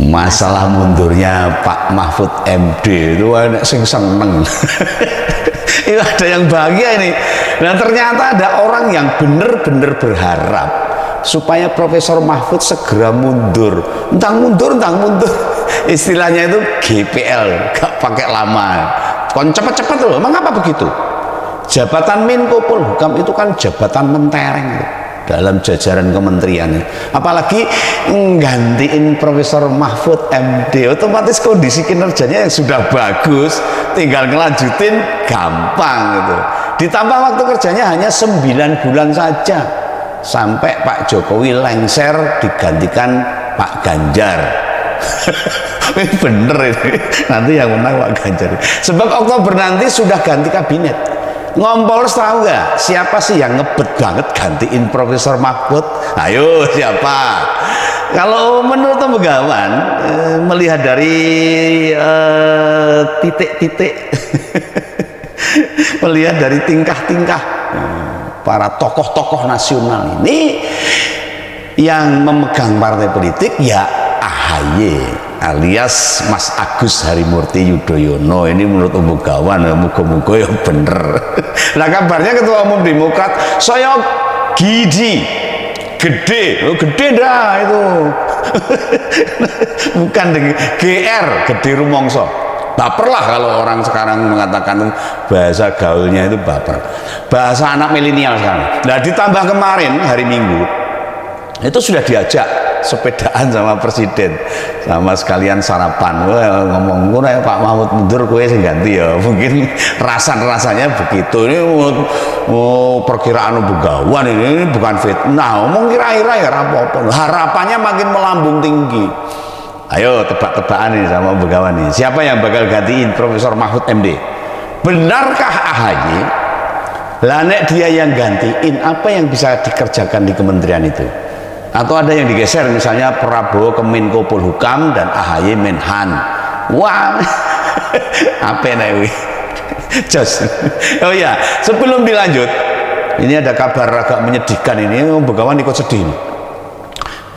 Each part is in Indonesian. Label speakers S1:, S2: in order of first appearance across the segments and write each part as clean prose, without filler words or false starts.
S1: Masalah mundurnya Pak Mahfud MD itu enak sing seneng. Itu ada yang bahagia ini. Nah ternyata ada orang yang benar-benar berharap supaya Profesor Mahfud segera mundur. Entah mundur, entah mundur. Istilahnya itu GPL, gak pakai lama. Kon cepet-cepet loh. Emang apa begitu? Jabatan Menko Polhukam itu kan jabatan mentereng dalam jajaran kementerian, apalagi nggantiin Profesor Mahfud MD, otomatis kondisi kinerjanya yang sudah bagus tinggal ngelanjutin gampang gitu. Ditambah waktu kerjanya hanya 9 bulan saja sampai Pak Jokowi lengser digantikan Pak Ganjar. Ini bener ini, nanti yang menang Pak Ganjar, sebab Oktober nanti sudah ganti kabinet. Ngompol tahu nggak siapa sih yang ngebet banget gantiin Profesor Mahfud? Ayo siapa? Kalau menurut Begawan, melihat dari titik-titik melihat dari tingkah-tingkah para tokoh-tokoh nasional ini, yang memegang partai politik ya AHY alias Mas Agus Harimurti Yudhoyono. Ini menurut Begawan, muga-muga ya bener. Nah kabarnya Ketua Umum Demokrat saya gede dah itu. Bukan GR, gede rumongso. Baper lah kalau orang sekarang mengatakan, bahasa gaulnya itu baper, bahasa anak milenial sekarang. Nah ditambah kemarin hari Minggu itu sudah diajak sepedaan sama presiden, sama sekalian sarapan. Wah, ngomong gue Pak Mahfud mundur, gue sih ganti ya. Mungkin rasanya begitu. Ini mau perkiraan Begawan, ini bukan fitnah. Ngomong kira-kira ya apa-apa. Harapannya makin melambung tinggi. Ayo tebak-tebakan nih sama Begawan nih. Siapa yang bakal gantiin Profesor Mahfud MD? Benarkah AHY? Lah nek dia yang gantiin, apa yang bisa dikerjakan di kementerian itu? Atau ada yang digeser, misalnya Prabowo ke Menko Polhukam dan AHY Menhan. Wah, apa nih? Jos. Oh ya, sebelum dilanjut, ini ada kabar agak menyedihkan ini. Begawan ikut sedih,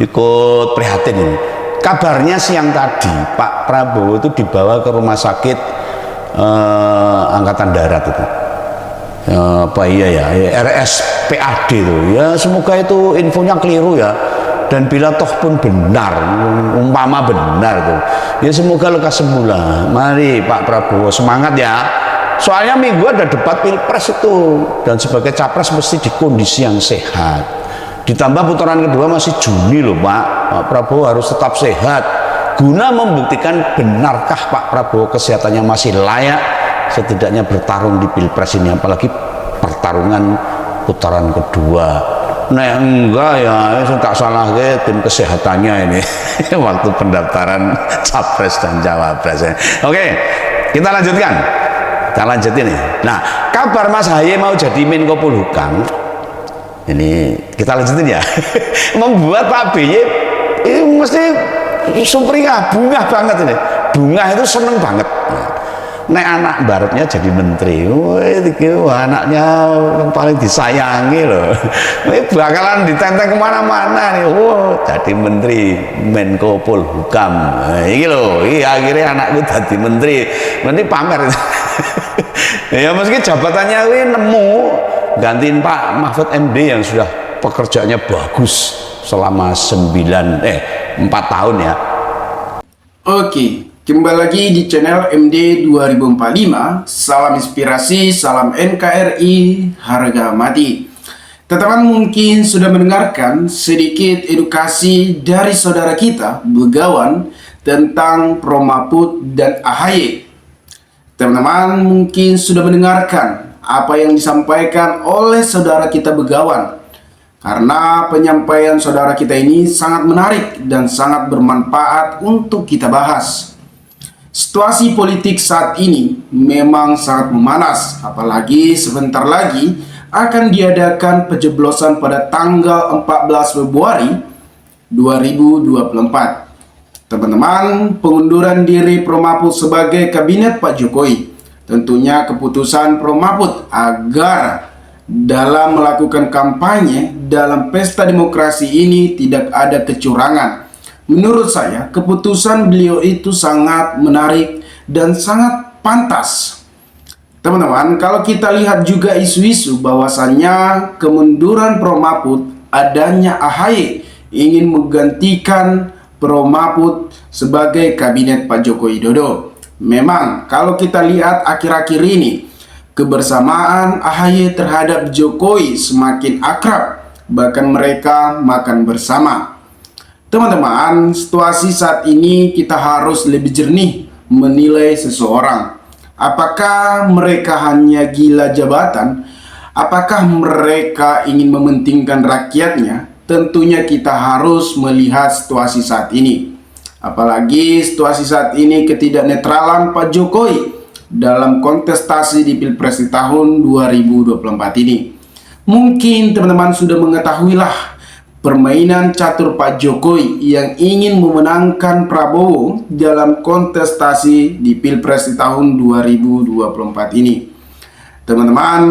S1: ikut prihatin ini. Kabarnya siang tadi Pak Prabowo itu dibawa ke rumah sakit Angkatan Darat itu. Apa iya ya, RSPAD itu ya, semoga itu infonya keliru ya, dan bila toh pun benar, umpama benar tuh ya, semoga lekas sembuh lah. Mari Pak Prabowo semangat ya, soalnya minggu ada debat pilpres itu, dan sebagai capres mesti di kondisi yang sehat. Ditambah putaran kedua masih Juni loh Pak Prabowo harus tetap sehat guna membuktikan benarkah Pak Prabowo kesehatannya masih layak setidaknya bertarung di pilpres ini, apalagi pertarungan putaran kedua. Nah enggak ya, tak salah ke tim kesehatannya ini waktu pendaftaran capres dan cawapres. Oke, kita lanjutkan, kita lanjutin nih. Nah kabar Mas Haye mau jadi Menko Polhukam ini kita lanjutin ya. Membuat Pak BY ini mesti sumringah, bungah banget ini. Bungah itu seneng banget. Nek anak baratnya jadi menteri, wah anaknya paling disayangi loh. Ini bakalan ditenteng kemana-mana nih. Wah jadi menteri Menko Polhukam. Ini loh, akhirnya anakku jadi menteri. Nanti pamer. Ya meski jabatannya ini nemu gantiin Pak Mahfud MD yang sudah pekerjaannya bagus selama 4 tahun ya.
S2: Oke. Kembali lagi di channel MD 2045. Salam inspirasi, salam NKRI, harga mati. Teman-teman mungkin sudah mendengarkan sedikit edukasi dari saudara kita Begawan tentang Prof Mahfud dan AHY. Teman-teman mungkin sudah mendengarkan apa yang disampaikan oleh saudara kita Begawan, karena penyampaian saudara kita ini sangat menarik dan sangat bermanfaat untuk kita bahas. Situasi politik saat ini memang sangat memanas, apalagi sebentar lagi akan diadakan pencoblosan pada tanggal 14 Februari 2024. Teman-teman, pengunduran diri Prof Mahfud sebagai kabinet Pak Jokowi, tentunya keputusan Prof Mahfud agar dalam melakukan kampanye dalam pesta demokrasi ini tidak ada kecurangan, menurut saya keputusan beliau itu sangat menarik dan sangat pantas. Teman-teman, kalau kita lihat juga isu-isu bahwasannya kemunduran Prof. Mahfud, adanya AHY ingin menggantikan Prof. Mahfud sebagai kabinet Pak Joko Widodo. Memang kalau kita lihat akhir-akhir ini, kebersamaan AHY terhadap Jokowi semakin akrab, bahkan mereka makan bersama. Teman-teman, situasi saat ini kita harus lebih jernih menilai seseorang. Apakah mereka hanya gila jabatan? Apakah mereka ingin mementingkan rakyatnya? Tentunya kita harus melihat situasi saat ini. Apalagi situasi saat ini ketidaknetralan Pak Jokowi dalam kontestasi di Pilpres di tahun 2024 ini. Mungkin teman-teman sudah mengetahuilah permainan catur Pak Jokowi yang ingin memenangkan Prabowo dalam kontestasi di Pilpres di tahun 2024 ini. Teman-teman,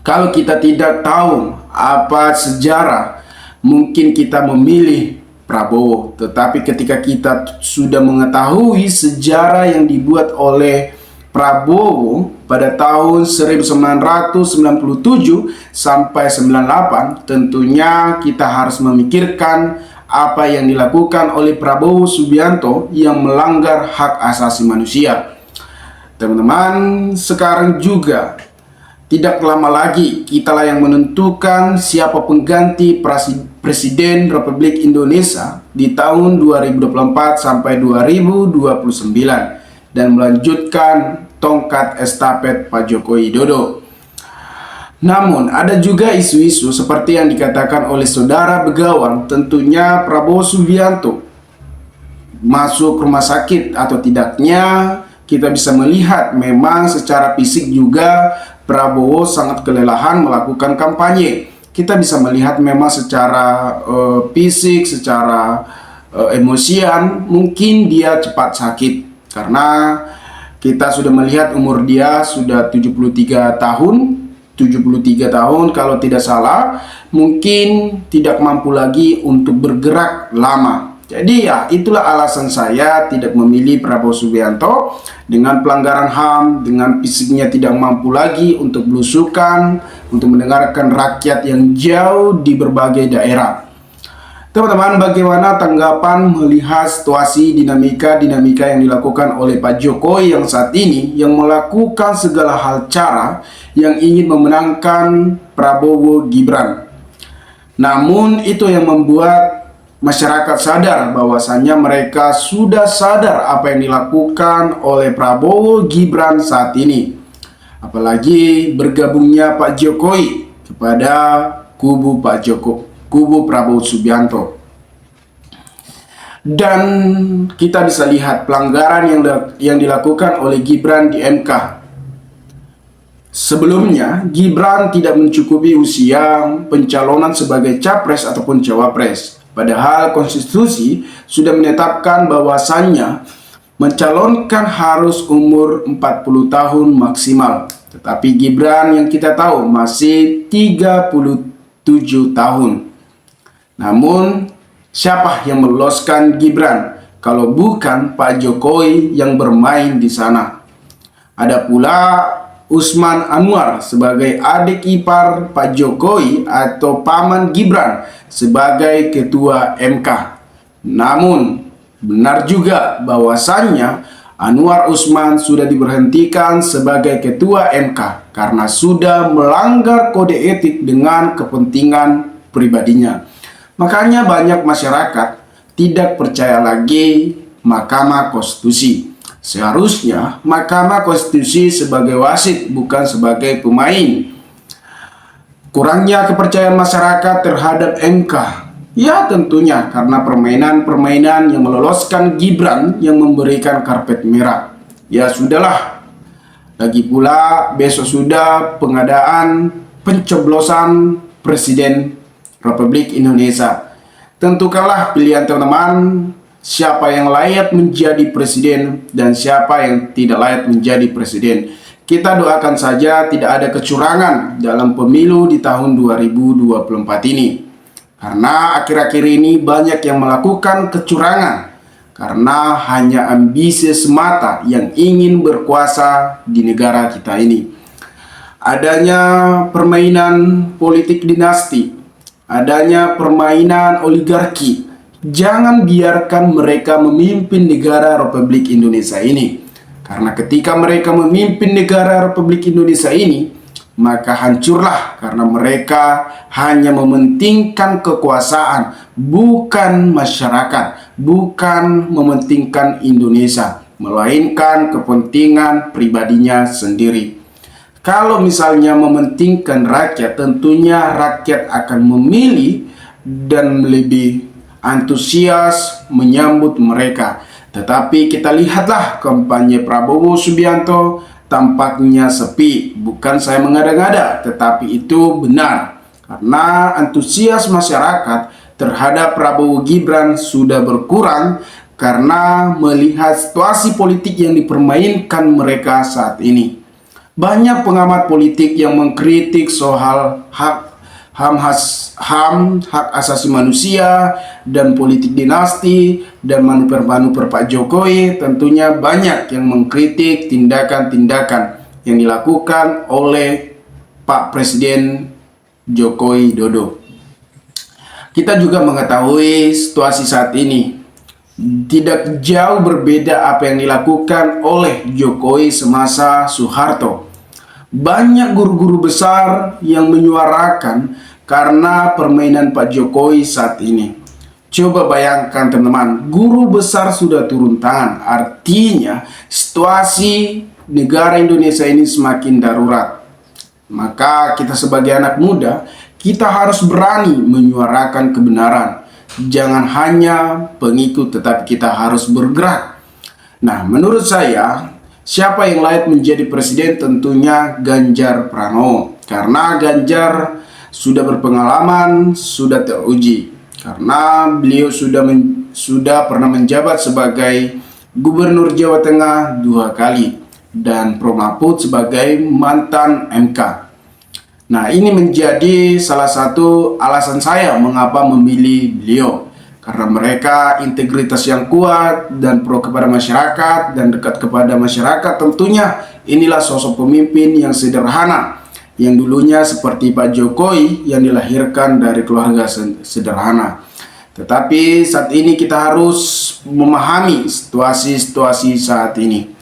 S2: kalau kita tidak tahu apa sejarah, mungkin kita memilih Prabowo. Tetapi ketika kita sudah mengetahui sejarah yang dibuat oleh Prabowo pada tahun 1997 sampai 98, tentunya kita harus memikirkan apa yang dilakukan oleh Prabowo Subianto yang melanggar hak asasi manusia. Teman-teman, sekarang juga tidak lama lagi kitalah yang menentukan siapa pengganti Presiden Republik Indonesia di tahun 2024 sampai 2029 dan melanjutkan tongkat estafet Pak Joko Widodo. Namun ada juga isu-isu seperti yang dikatakan oleh saudara Begawan, tentunya Prabowo Subianto masuk rumah sakit atau tidaknya kita bisa melihat memang secara fisik juga Prabowo sangat kelelahan melakukan kampanye. Kita bisa melihat memang secara fisik, secara emosian mungkin dia cepat sakit. Karena kita sudah melihat umur dia sudah 73 tahun kalau tidak salah, mungkin tidak mampu lagi untuk bergerak lama. Jadi ya itulah alasan saya tidak memilih Prabowo Subianto. Dengan pelanggaran HAM, dengan fisiknya tidak mampu lagi untuk belusukan, untuk mendengarkan rakyat yang jauh di berbagai daerah. Teman-teman, bagaimana tanggapan melihat situasi dinamika yang dilakukan oleh Pak Jokowi yang saat ini, yang melakukan segala hal cara yang ingin memenangkan Prabowo Gibran. Namun itu yang membuat masyarakat sadar bahwasannya mereka sudah sadar apa yang dilakukan oleh Prabowo Gibran saat ini. Apalagi bergabungnya Pak Jokowi kepada kubu Prabowo Subianto. Dan kita bisa lihat pelanggaran yang dilakukan oleh Gibran di MK. Sebelumnya, Gibran tidak mencukupi usia pencalonan sebagai capres ataupun cawapres. Padahal konstitusi sudah menetapkan bahwasannya mencalonkan harus umur 40 tahun maksimal. Tetapi Gibran yang kita tahu masih 37 tahun. Namun siapa yang meloloskan Gibran kalau bukan Pak Jokowi yang bermain di sana? Ada pula Usman Anwar sebagai adik ipar Pak Jokowi atau paman Gibran sebagai ketua MK. Namun benar juga bahwasannya Anwar Usman sudah diberhentikan sebagai ketua MK karena sudah melanggar kode etik dengan kepentingan pribadinya. Makanya banyak masyarakat tidak percaya lagi Mahkamah Konstitusi. Seharusnya Mahkamah Konstitusi sebagai wasit, bukan sebagai pemain. Kurangnya kepercayaan masyarakat terhadap MK, ya tentunya karena permainan-permainan yang meloloskan Gibran yang memberikan karpet merah. Ya sudahlah. Lagi pula besok sudah pengadaan pencoblosan Presiden Republik Indonesia. Tentukanlah pilihan teman-teman, siapa yang layak menjadi presiden dan siapa yang tidak layak menjadi presiden. Kita doakan saja tidak ada kecurangan dalam pemilu di tahun 2024 ini. Karena akhir-akhir ini banyak yang melakukan kecurangan karena hanya ambisi semata yang ingin berkuasa di negara kita ini. Adanya permainan politik dinasti, adanya permainan oligarki. Jangan biarkan mereka memimpin negara Republik Indonesia ini. Karena ketika mereka memimpin negara Republik Indonesia ini, maka hancurlah karena mereka hanya mementingkan kekuasaan, bukan masyarakat, bukan mementingkan Indonesia, melainkan kepentingan pribadinya sendiri. Kalau misalnya mementingkan rakyat, tentunya rakyat akan memilih dan lebih antusias menyambut mereka. Tetapi kita lihatlah kampanye Prabowo Subianto tampaknya sepi. Bukan saya mengada-ngada, tetapi itu benar. Karena antusias masyarakat terhadap Prabowo Gibran sudah berkurang karena melihat situasi politik yang dipermainkan mereka saat ini. Banyak pengamat politik yang mengkritik soal hak asasi manusia dan politik dinasti dan manuver-manuver Pak Jokowi. Tentunya banyak yang mengkritik tindakan-tindakan yang dilakukan oleh Pak Presiden Joko Widodo. Kita juga mengetahui situasi saat ini tidak jauh berbeda apa yang dilakukan oleh Jokowi semasa Soeharto. Banyak guru-guru besar yang menyuarakan karena permainan Pak Jokowi saat ini. Coba bayangkan teman-teman, guru besar sudah turun tangan. Artinya situasi negara Indonesia ini semakin darurat. Maka kita sebagai anak muda, kita harus berani menyuarakan kebenaran. Jangan hanya pengikut, tetapi kita harus bergerak. Nah, menurut saya, siapa yang layak menjadi presiden? Tentunya Ganjar Pranowo. Karena Ganjar sudah berpengalaman, sudah teruji. Karena beliau sudah pernah menjabat sebagai Gubernur Jawa Tengah 2 kali. Dan Prof. Mahfud sebagai mantan MK. Nah, ini menjadi salah satu alasan saya mengapa memilih beliau. Karena mereka integritas yang kuat dan pro kepada masyarakat dan dekat kepada masyarakat. Tentunya inilah sosok pemimpin yang sederhana. Yang dulunya seperti Pak Jokowi yang dilahirkan dari keluarga sederhana. Tetapi saat ini kita harus memahami situasi-situasi saat ini.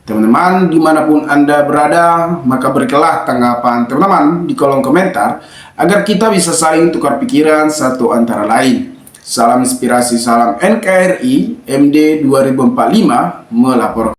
S2: Teman-teman, dimanapun Anda berada, maka berikanlah tanggapan teman-teman di kolom komentar agar kita bisa saling tukar pikiran satu antara lain. Salam inspirasi, salam NKRI, MD 2045 melaporkan.